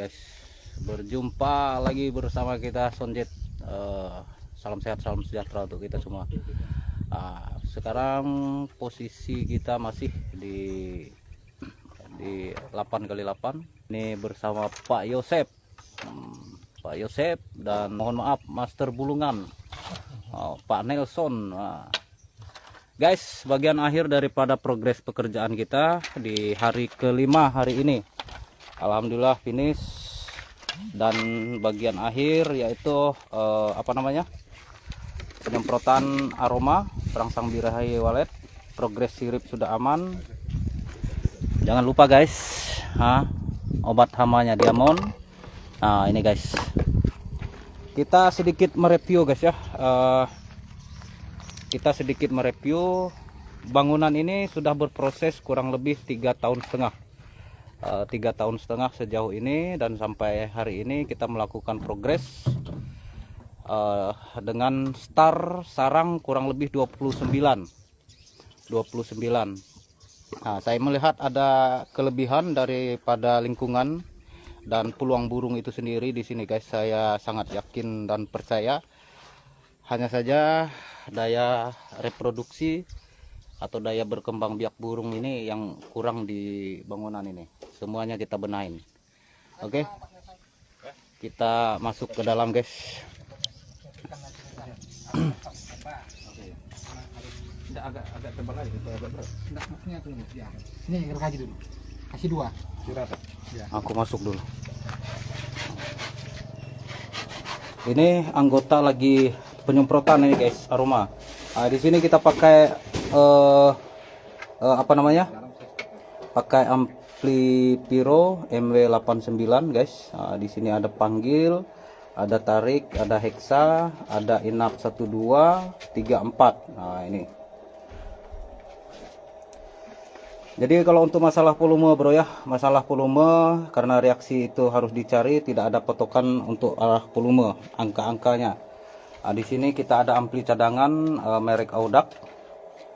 guys, berjumpa lagi bersama kita Sonjet. Salam sehat, salam sejahtera untuk kita semua. Sekarang posisi kita masih di 8x8. Ini bersama Pak Yosep, Pak Yosep, dan mohon maaf Master Bulungan, Pak Nelson. Guys, bagian akhir daripada progres pekerjaan kita di hari kelima hari ini. Alhamdulillah finish, dan bagian akhir yaitu penyemprotan aroma perangsang birahi walet. Progres sirip sudah aman. Jangan lupa guys, obat hamanya Diamond. Nah ini guys, kita sedikit mereview guys ya. Kita sedikit mereview bangunan ini sudah berproses kurang lebih 3,5 tahun. 3,5 tahun sejauh ini, dan sampai hari ini kita melakukan progres dengan sarang kurang lebih 29. Nah, saya melihat ada kelebihan daripada lingkungan dan peluang burung itu sendiri di sini guys. Saya sangat yakin dan percaya. Hanya saja daya reproduksi atau daya berkembang biak burung ini yang kurang di bangunan ini. Semuanya kita benahin. Oke, kita masuk ke dalam guys. Agak tebal aja, agak berat. Enggak, maksudnya tuh ya. Ini gergaji dulu. Kasih 2. Ya. Aku masuk dulu. Ini anggota lagi penyemprotan ini guys, aroma. Di sini kita pakai pakai ampli Piro MW89 guys. Di sini ada panggil, ada tarik, ada hexa, ada inap 1 2 3 4. Nah ini. Jadi kalau untuk masalah volume bro ya, masalah volume karena reaksi itu harus dicari, tidak ada patokan untuk arah volume, angka-angkanya. Di sini kita ada ampli cadangan merek Audax.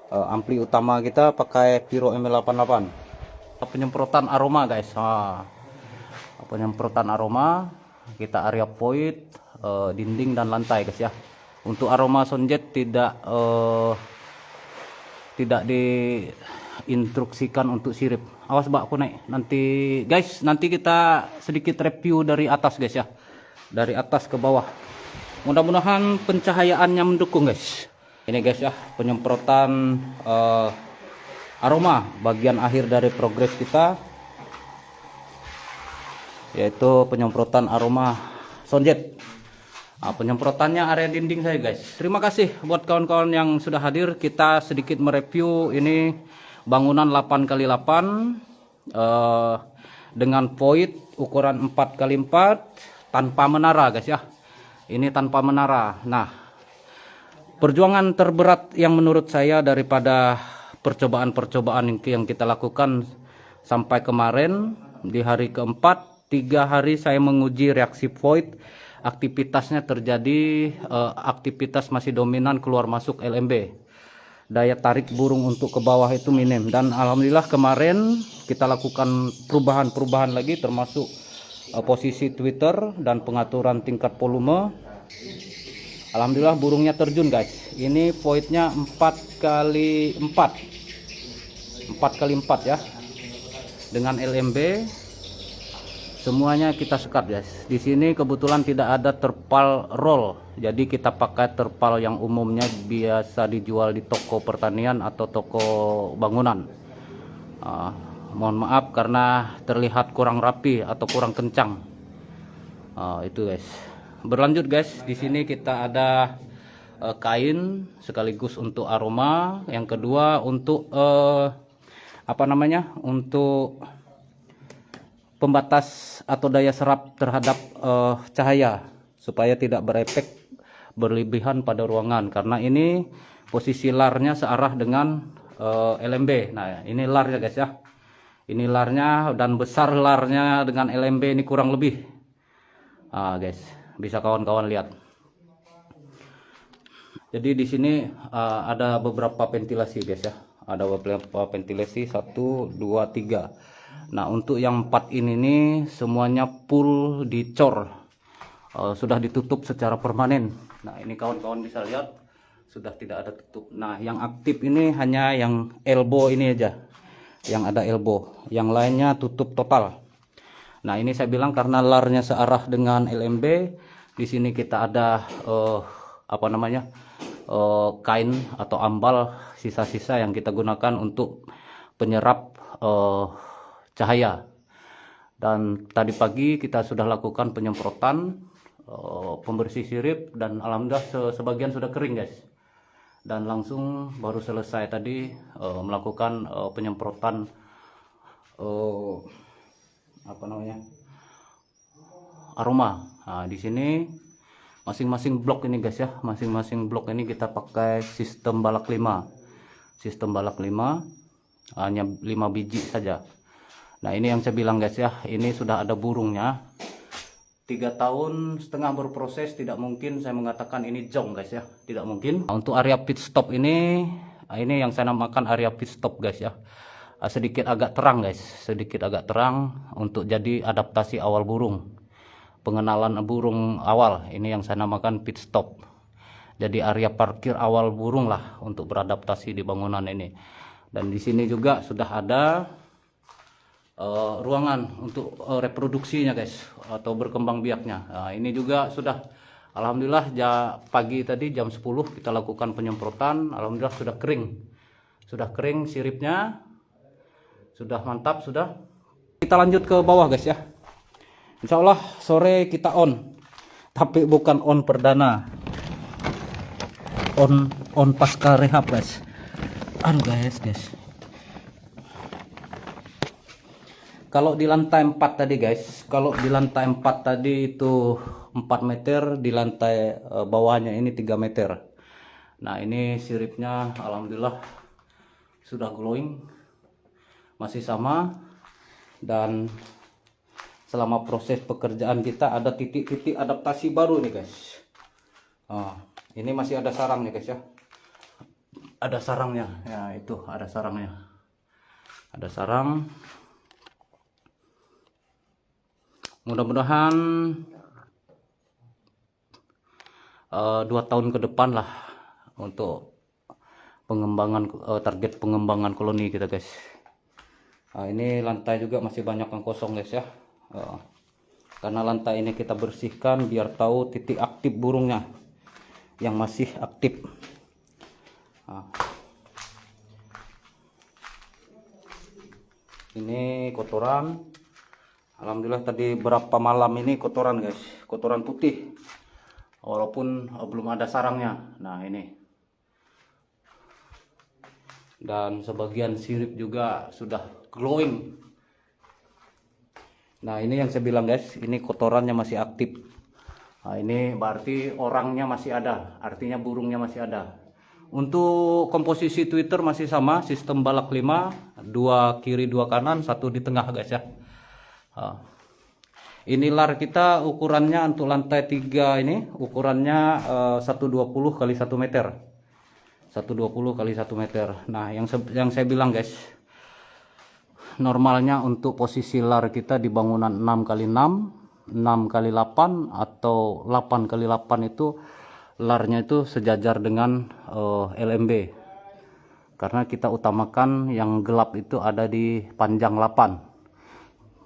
Ampli utama kita pakai Piro M88. Penyemprotan aroma guys. Penyemprotan aroma kita area void, dinding dan lantai guys ya. Untuk aroma Sonjet tidak diinstruksikan untuk sirip. Awas mbak aku naik. Nanti kita sedikit review dari atas guys ya. Dari atas ke bawah. Mudah-mudahan pencahayaannya mendukung guys. Ini guys ya, penyemprotan aroma bagian akhir dari progres kita, yaitu penyemprotan aroma Sonjet. Penyemprotannya area dinding saya guys. Terima kasih buat kawan-kawan yang sudah hadir. Kita sedikit mereview ini bangunan 8x8 dengan void ukuran 4x4 tanpa menara guys ya. Ini tanpa menara. Nah, perjuangan terberat yang menurut saya daripada percobaan-percobaan yang kita lakukan sampai kemarin di hari keempat, 3 hari saya menguji reaksi void. Aktivitasnya terjadi, aktivitas masih dominan keluar masuk LMB. Daya tarik burung untuk ke bawah itu minim, dan alhamdulillah kemarin kita lakukan perubahan lagi, termasuk posisi Twitter dan pengaturan tingkat volume. Alhamdulillah burungnya terjun guys. Ini voidnya 4x4 ya, dengan LMB. Semuanya kita sekat guys. Di sini kebetulan tidak ada terpal roll, jadi kita pakai terpal yang umumnya biasa dijual di toko pertanian atau toko bangunan. Mohon maaf karena terlihat kurang rapi atau kurang kencang. Itu guys. Berlanjut guys, di sini kita ada kain sekaligus untuk aroma. Yang kedua untuk untuk pembatas atau daya serap terhadap cahaya supaya tidak berefek berlebihan pada ruangan, karena ini posisi larnya searah dengan LMB. Nah ini larnya guys ya, ini larnya, dan besar larnya dengan LMB ini kurang lebih. Guys, bisa kawan-kawan lihat. Jadi di sini ada beberapa ventilasi guys ya, ada beberapa ventilasi 1 2 3. Nah, untuk yang 4 ini nih semuanya full dicor. Sudah ditutup secara permanen. Nah, ini kawan-kawan bisa lihat sudah tidak ada tutup. Nah, yang aktif ini hanya yang elbow ini aja. Yang ada elbow, yang lainnya tutup total. Nah, ini saya bilang karena larnya searah dengan LMB. Di sini kita ada kain atau ambal sisa-sisa yang kita gunakan untuk penyerap cahaya. Dan tadi pagi kita sudah lakukan penyemprotan pembersih sirip, dan alhamdulillah sebagian sudah kering guys. Dan langsung baru selesai tadi melakukan penyemprotan aroma. Nah, di sini masing-masing blok ini guys ya, masing-masing blok ini kita pakai sistem balak 5. Sistem balak 5 hanya 5 biji saja. Nah, ini yang saya bilang guys ya, ini sudah ada burungnya. 3,5 tahun berproses, tidak mungkin saya mengatakan ini jong guys ya, tidak mungkin. Untuk area pit stop ini yang saya namakan area pit stop guys ya. Sedikit agak terang guys, sedikit agak terang untuk jadi adaptasi awal burung. Pengenalan burung awal, ini yang saya namakan pit stop. Jadi area parkir awal burung lah untuk beradaptasi di bangunan ini. Dan di sini juga sudah ada ruangan untuk reproduksinya guys, atau berkembang biaknya. Nah, ini juga sudah alhamdulillah pagi tadi jam 10 kita lakukan penyemprotan. Alhamdulillah sudah kering siripnya, sudah mantap. Sudah kita lanjut ke bawah guys ya. Insya Allah sore kita on, tapi bukan on perdana, on pasca rehab guys. Aduh guys. Kalau di lantai 4 tadi guys, kalau di lantai 4 tadi itu 4 meter, di lantai bawahnya ini 3 meter. Nah, ini siripnya alhamdulillah sudah glowing, masih sama. Dan selama proses pekerjaan kita ada titik-titik adaptasi baru nih guys. Ini masih ada sarangnya guys ya. Ada sarangnya, ya itu ada sarangnya. Ada sarang. Mudah-mudahan 2 tahun ke depan lah untuk pengembangan target pengembangan koloni kita guys. Ini lantai juga masih banyak yang kosong guys ya. Karena lantai ini kita bersihkan biar tahu titik aktif burungnya yang masih aktif. Ini kotoran. Alhamdulillah tadi berapa malam ini kotoran guys, kotoran putih, walaupun belum ada sarangnya. Nah, ini dan sebagian sirip juga sudah glowing. Nah, ini yang saya bilang guys, ini kotorannya masih aktif. Nah, ini berarti orangnya masih ada, artinya burungnya masih ada. Untuk komposisi Twitter masih sama, sistem balak 5, 2 kiri 2 kanan, 1 di tengah guys ya. Ini lar kita ukurannya untuk lantai 3 ini ukurannya 120 kali 1 meter, 120 kali 1 meter. Nah, yang saya bilang guys, normalnya untuk posisi lar kita di bangunan 6 kali 6, 6 kali 8 atau 8 kali 8 itu larnya itu sejajar dengan LMB, karena kita utamakan yang gelap itu ada di panjang 8.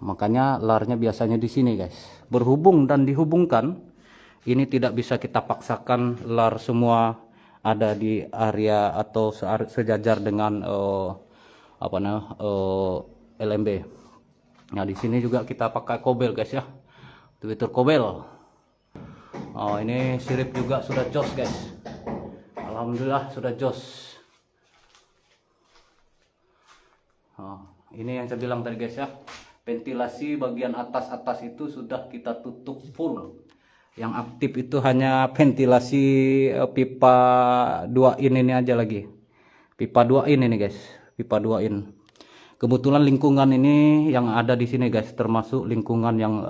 Makanya larnya biasanya di sini guys. Berhubung dan dihubungkan, ini tidak bisa kita paksakan lar semua ada di area atau sejajar dengan LMB. Nah, di sini juga kita pakai kobel guys ya, Twitter kobel. Ini sirip juga sudah jos guys. Alhamdulillah sudah jos. Ini yang saya bilang tadi guys ya. Ventilasi bagian atas itu sudah kita tutup full. Yang aktif itu hanya ventilasi pipa 2 in ini aja lagi. Pipa 2 in ini guys, pipa 2 in. Kebetulan lingkungan ini yang ada di sini guys termasuk lingkungan yang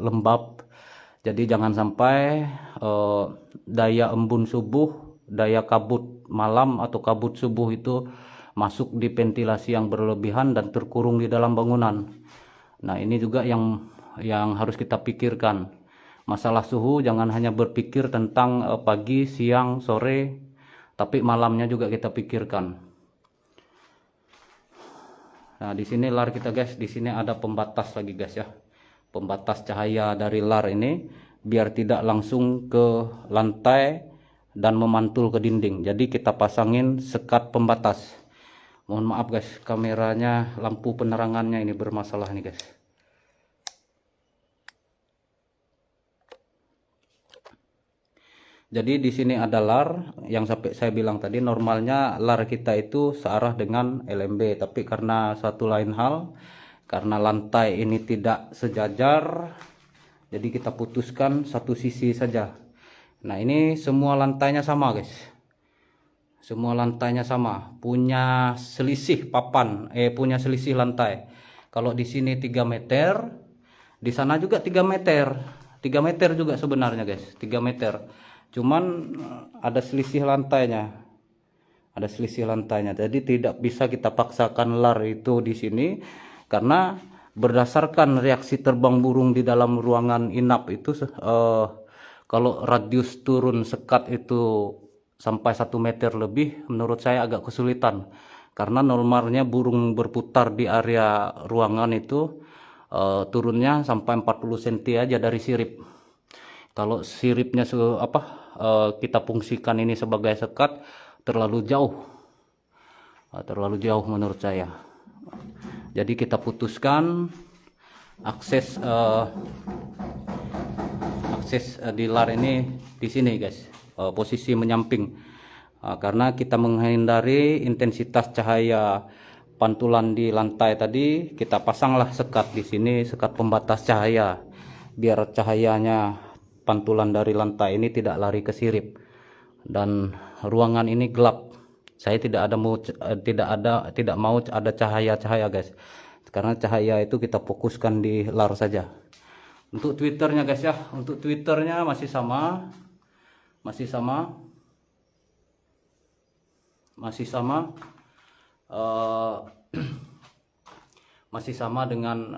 lembab. Jadi jangan sampai daya embun subuh, daya kabut malam atau kabut subuh itu masuk di ventilasi yang berlebihan dan terkurung di dalam bangunan. Nah, ini juga yang harus kita pikirkan. Masalah suhu jangan hanya berpikir tentang pagi, siang, sore, tapi malamnya juga kita pikirkan. Nah, di sini lar kita guys, di sini ada pembatas lagi guys ya. Pembatas cahaya dari lar ini biar tidak langsung ke lantai dan memantul ke dinding. Jadi kita pasangin sekat pembatas. Mohon maaf guys, kameranya, lampu penerangannya ini bermasalah nih guys. Jadi di sini ada lar yang sampai saya bilang tadi, normalnya lar kita itu searah dengan LMB, tapi karena satu lain hal, karena lantai ini tidak sejajar, jadi kita putuskan satu sisi saja. Nah, ini semua lantainya sama guys. Semua lantainya sama, punya selisih papan, punya selisih lantai. Kalau di sini 3 meter, di sana juga 3 meter. 3 meter juga sebenarnya guys, 3 meter. Cuman ada selisih lantainya. Ada selisih lantainya. Jadi tidak bisa kita paksakan lar itu di sini karena berdasarkan reaksi terbang burung di dalam ruangan inap itu kalau radius turun sekat itu sampai 1 meter lebih, menurut saya agak kesulitan. Karena normalnya burung berputar di area ruangan itu turunnya sampai 40 cm aja dari sirip. Kalau siripnya kita fungsikan ini sebagai sekat, terlalu jauh menurut saya. Jadi kita putuskan akses di lar ini di sini guys, posisi menyamping, karena kita menghindari intensitas cahaya pantulan di lantai tadi. Kita pasanglah sekat di sini, sekat pembatas cahaya, biar cahayanya pantulan dari lantai ini tidak lari ke sirip. Dan ruangan ini gelap. Saya tidak mau ada cahaya guys. Karena cahaya itu kita fokuskan di lar saja. Untuk Twitternya guys ya, untuk Twitternya masih sama dengan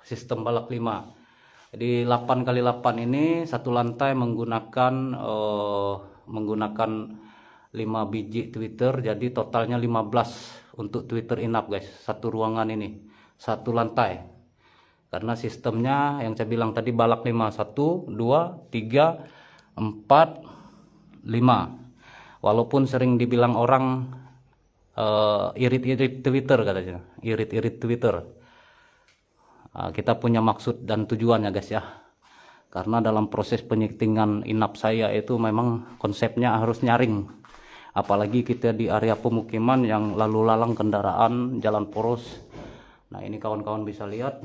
sistem balak 5. Jadi 8x8 ini satu lantai menggunakan 5 biji Twitter, jadi totalnya 15 untuk Twitter inap guys, satu ruangan ini, satu lantai. Karena sistemnya yang saya bilang tadi balak 5, 1, 2, 3, 4, 5. Walaupun sering dibilang orang irit-irit Twitter katanya, irit-irit Twitter. Kita punya maksud dan tujuannya guys ya. Karena dalam proses penyetingan inap saya itu memang konsepnya harus nyaring. Apalagi kita di area pemukiman yang lalu lalang kendaraan, jalan poros. Nah, ini kawan-kawan bisa lihat.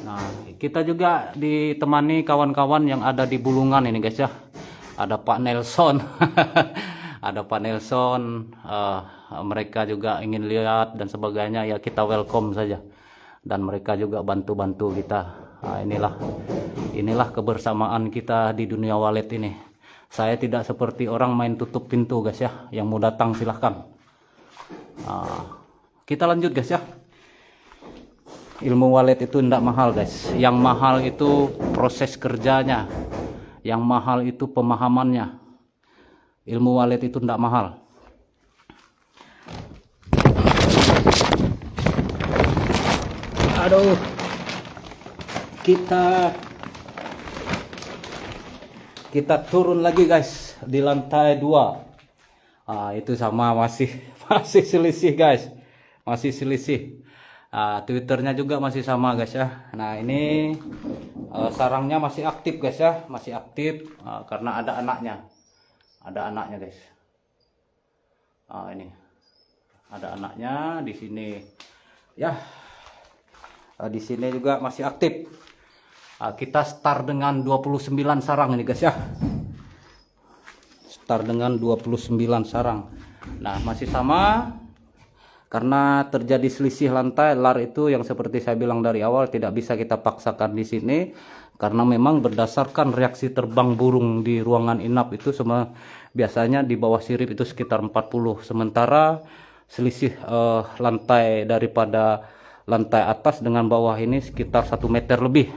Nah, kita juga ditemani kawan-kawan yang ada di Bulungan ini guys ya. Ada Pak Nelson. Ada Pak Nelson, mereka juga ingin lihat dan sebagainya, ya kita welcome saja. Dan mereka juga bantu-bantu kita. Nah, inilah kebersamaan kita di dunia walet ini. Saya tidak seperti orang main tutup pintu guys ya. Yang mau datang silahkan. Kita lanjut guys ya. Ilmu walet itu tidak mahal guys. Yang mahal itu proses kerjanya. Yang mahal itu pemahamannya. Ilmu walet itu tidak mahal. Aduh, kita turun lagi guys di lantai 2. Itu sama, masih selisih guys, masih selisih. Twitternya juga masih sama guys ya. Nah, ini sarangnya masih aktif guys ya, masih aktif karena ada anaknya. Ada anaknya guys. Ini ada anaknya di sini. Ya, di sini juga masih aktif. Kita start dengan 29 sarang ini guys ya. Start dengan 29 sarang. Nah, masih sama. Karena terjadi selisih lantai, lar itu yang seperti saya bilang dari awal tidak bisa kita paksakan di sini. Karena memang berdasarkan reaksi terbang burung di ruangan inap itu biasanya di bawah sirip itu sekitar 40. Sementara selisih lantai daripada lantai atas dengan bawah ini sekitar 1 meter lebih.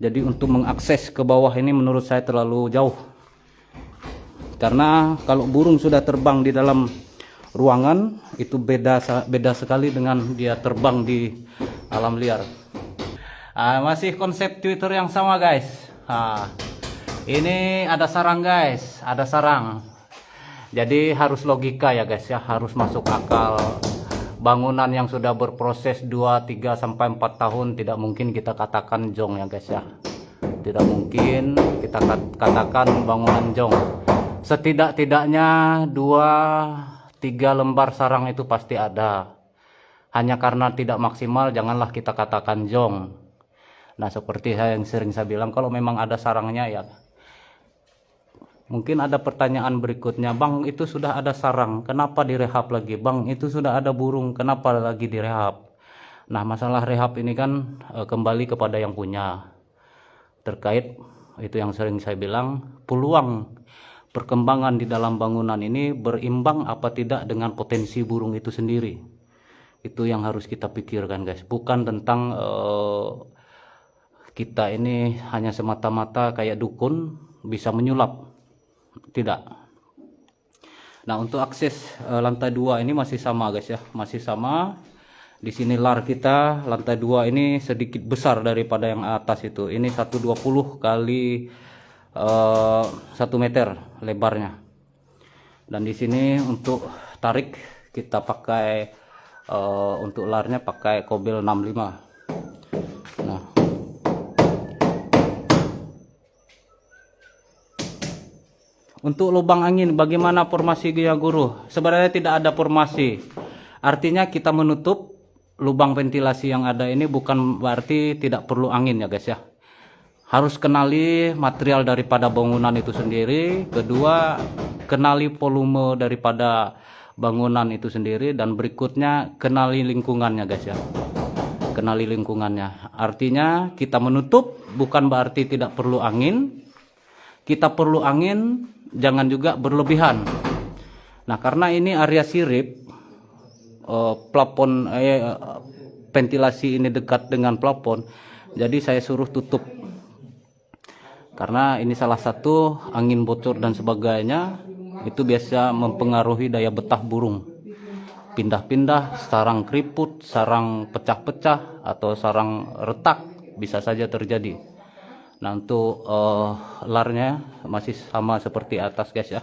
Jadi untuk mengakses ke bawah ini menurut saya terlalu jauh. Karena kalau burung sudah terbang di dalam ruangan itu beda sekali dengan dia terbang di alam liar. Masih konsep Twitter yang sama guys. Ini ada sarang guys, ada sarang. Jadi harus logika ya guys ya, harus masuk akal. Bangunan yang sudah berproses 2, 3 sampai 4 tahun tidak mungkin kita katakan jong ya guys ya. Tidak mungkin kita katakan bangunan jong. Setidak-tidaknya 2, 3 lembar sarang itu pasti ada. Hanya karena tidak maksimal janganlah kita katakan jong. Nah, seperti yang sering saya bilang, kalau memang ada sarangnya ya. Mungkin ada pertanyaan berikutnya, Bang, itu sudah ada sarang, kenapa direhab lagi? Bang, itu sudah ada burung, kenapa lagi direhab? Nah, masalah rehab ini kan kembali kepada yang punya. Terkait itu yang sering saya bilang, peluang perkembangan di dalam bangunan ini berimbang apa tidak dengan potensi burung itu sendiri. Itu yang harus kita pikirkan guys, bukan tentang kita ini hanya semata-mata kayak dukun bisa menyulap, tidak. Nah, untuk akses lantai 2 ini masih sama guys ya, masih sama. Di sini lar kita lantai 2 ini sedikit besar daripada yang atas itu. Ini 120 kali 1 meter lebarnya. Dan di sini untuk tarik kita pakai untuk larnya pakai kobel 65. Nah, untuk lubang angin bagaimana formasi Gaya Guru? Sebenarnya tidak ada formasi. Artinya kita menutup lubang ventilasi yang ada ini bukan berarti tidak perlu angin ya guys ya. Harus kenali material daripada bangunan itu sendiri. Kedua, kenali volume daripada bangunan itu sendiri. Dan berikutnya kenali lingkungannya guys ya. Kenali lingkungannya. Artinya kita menutup bukan berarti tidak perlu angin. Kita perlu angin, jangan juga berlebihan. Nah, karena ini area sirip, plafon ventilasi ini dekat dengan plafon, jadi saya suruh tutup. Karena ini salah satu angin bocor dan sebagainya itu biasa mempengaruhi daya betah burung. Pindah-pindah, sarang keriput, sarang pecah-pecah atau sarang retak bisa saja terjadi. Nah, untuk larnya masih sama seperti atas guys ya.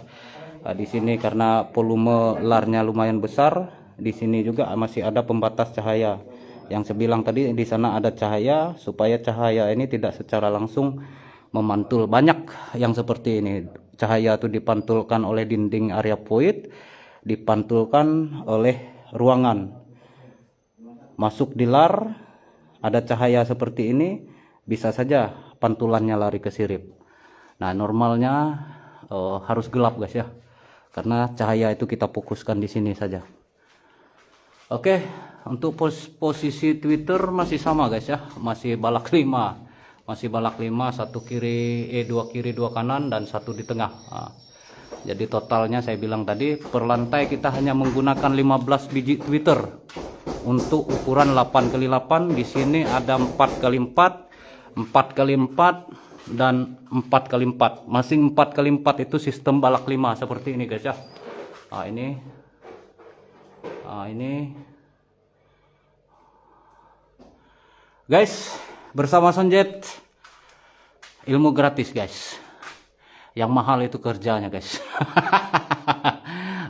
Di sini karena volume larnya lumayan besar, di sini juga masih ada pembatas cahaya. Yang saya bilang tadi di sana ada cahaya supaya cahaya ini tidak secara langsung memantul. Banyak yang seperti ini. Cahaya itu dipantulkan oleh dinding area void, dipantulkan oleh ruangan. Masuk di lar, ada cahaya seperti ini, bisa saja pantulannya lari ke sirip. Nah, normalnya harus gelap guys ya, karena cahaya itu kita fokuskan di sini saja. Oke, untuk posisi Twitter masih sama guys ya, masih balak 5, satu kiri, 2 kiri 2 kanan dan 1 di tengah. Nah, jadi totalnya saya bilang tadi per lantai kita hanya menggunakan 15 biji Twitter untuk ukuran 8x8. Di sini ada 4x4, 4x4 dan 4x4. Masing 4x4 itu sistem balak 5 seperti ini guys ya. Nah, ini guys, bersama Sonjet ilmu gratis guys. Yang mahal itu kerjanya guys.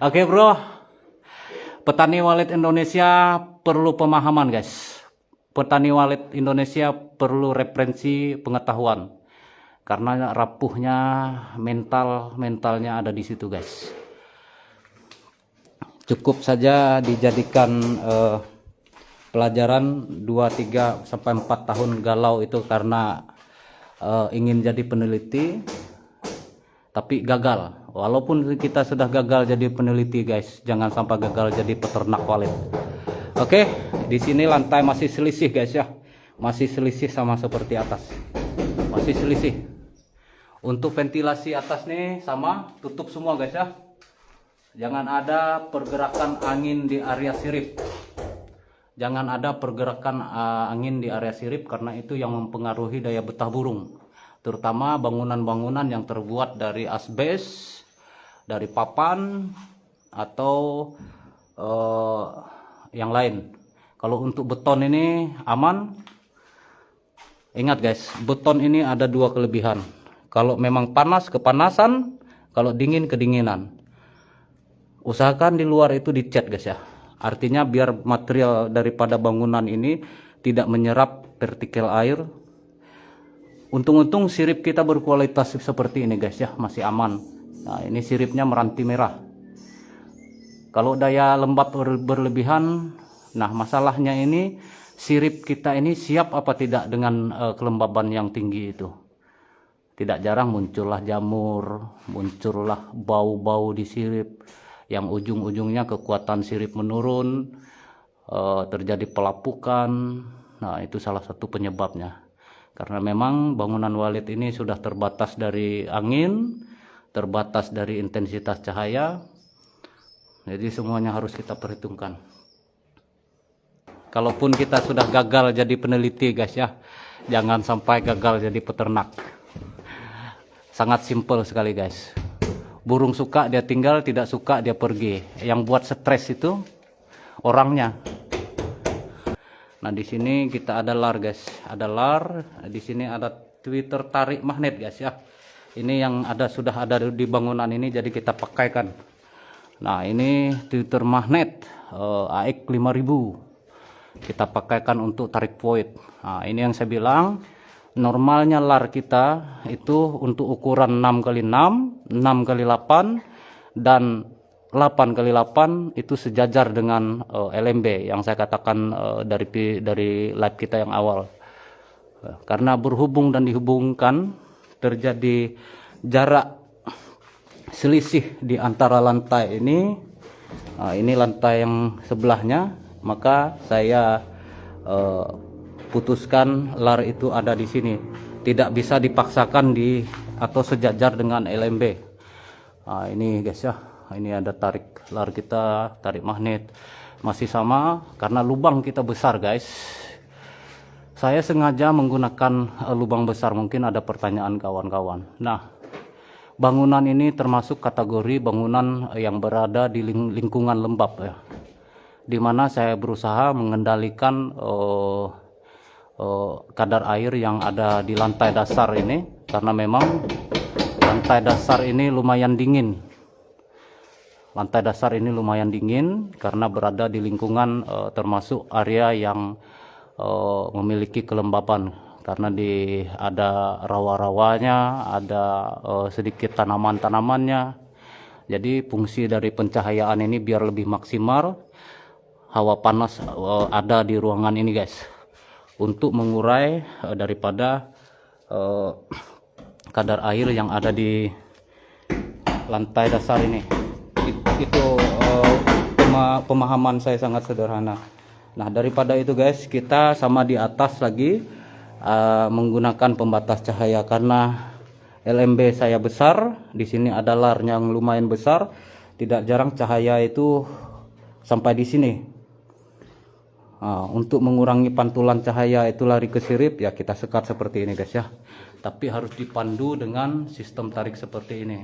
Oke bro, petani walet Indonesia perlu pemahaman guys. Petani walet Indonesia perlu referensi pengetahuan, karena rapuhnya mentalnya ada di situ guys. Cukup saja dijadikan pelajaran 2, 3 sampai 4 tahun galau itu karena ingin jadi peneliti tapi gagal. Walaupun kita sudah gagal jadi peneliti guys, jangan sampai gagal jadi peternak walet. Oke, di sini lantai masih selisih guys ya, masih selisih sama seperti atas. masih selisih. Untuk ventilasi atas nih sama, tutup semua guys ya. Jangan ada pergerakan angin di area sirip. Jangan ada pergerakan angin di area sirip karena itu yang mempengaruhi daya betah burung. Terutama bangunan-bangunan yang terbuat dari asbes, dari papan atau yang lain. Kalau untuk beton ini aman. Ingat guys, beton ini ada dua kelebihan. Kalau memang panas, kepanasan. Kalau dingin, kedinginan. Usahakan di luar itu dicat guys ya. Artinya biar material daripada bangunan ini tidak menyerap partikel air. Untung-untung sirip kita berkualitas seperti ini guys ya, masih aman. Nah ini siripnya meranti merah. Kalau daya lembab berlebihan, nah masalahnya ini sirip kita ini siap apa tidak dengan kelembaban yang tinggi itu. Tidak jarang muncullah jamur, muncullah bau-bau di sirip, yang ujung-ujungnya kekuatan sirip menurun, terjadi pelapukan. Nah itu salah satu penyebabnya. Karena memang bangunan Walid ini sudah terbatas dari angin, terbatas dari intensitas cahaya. Jadi semuanya harus kita perhitungkan. Kalaupun kita sudah gagal jadi peneliti guys ya, jangan sampai gagal jadi peternak. Sangat simpel sekali guys. Burung suka dia tinggal, tidak suka dia pergi. Yang buat stres itu orangnya. Nah di sini kita ada lar guys, ada lar. Di sini ada tweeter tarik magnet guys ya. Ini yang sudah ada di bangunan ini, jadi kita pakaikan. Nah ini tweeter magnet AX 5000. Kita pakaikan untuk tarik void. Nah ini yang saya bilang. Normalnya lar kita itu untuk ukuran 6x6, 6x8 dan 8x8 itu sejajar dengan LMB yang saya katakan dari live kita yang awal. Karena berhubung dan dihubungkan terjadi jarak selisih di antara lantai ini. Nah, ini lantai yang sebelahnya, maka saya putuskan lar itu ada di sini, tidak bisa dipaksakan atau sejajar dengan LMB. Nah, ini guys ya, ini ada tarik lar kita, tarik magnet masih sama karena lubang kita besar guys. Saya sengaja menggunakan lubang besar, mungkin ada pertanyaan kawan-kawan. Nah bangunan ini termasuk kategori bangunan yang berada di lingkungan lembab ya, dimana saya berusaha mengendalikan kadar air yang ada di lantai dasar ini, karena memang lantai dasar ini lumayan dingin. Lantai dasar ini lumayan dingin karena berada di lingkungan termasuk area yang memiliki kelembaban, karena ada rawa-rawanya, ada sedikit tanaman-tanamannya. Jadi fungsi dari pencahayaan ini biar lebih maksimal, hawa panas ada di ruangan ini guys, untuk mengurai daripada kadar air yang ada di lantai dasar ini. Itu pemahaman saya sangat sederhana. Nah daripada itu guys, kita sama di atas lagi menggunakan pembatas cahaya, karena LMB saya besar. Di sini ada lar yang lumayan besar, tidak jarang cahaya itu sampai di sini. Untuk mengurangi pantulan cahaya itu lari ke sirip, ya kita sekat seperti ini guys ya. Tapi harus dipandu dengan sistem tarik seperti ini.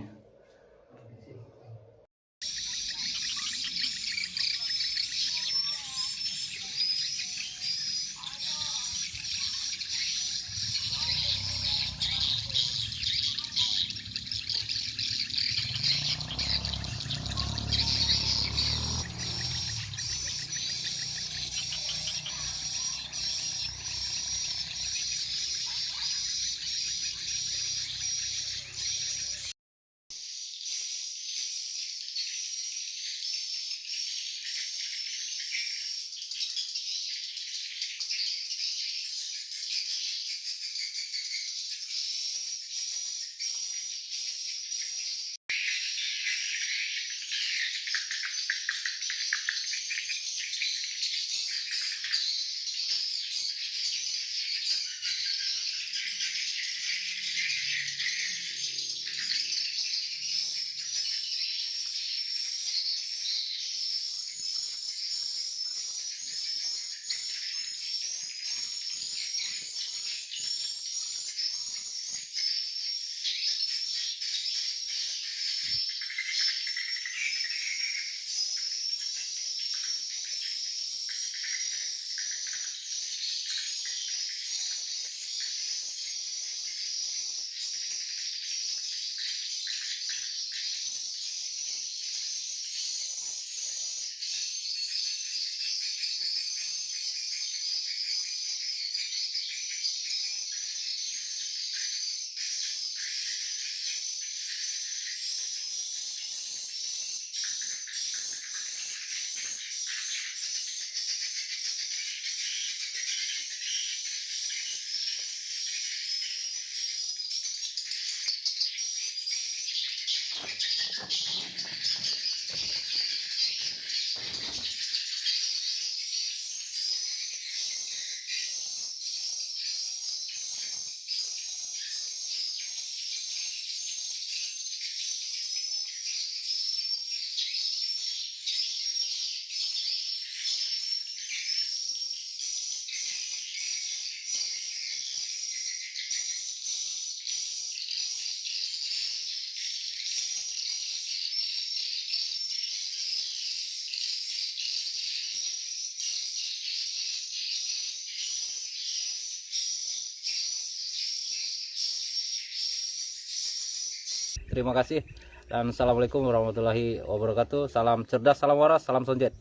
Terima kasih dan assalamualaikum warahmatullahi wabarakatuh. Salam cerdas, salam waras, salam sonjet.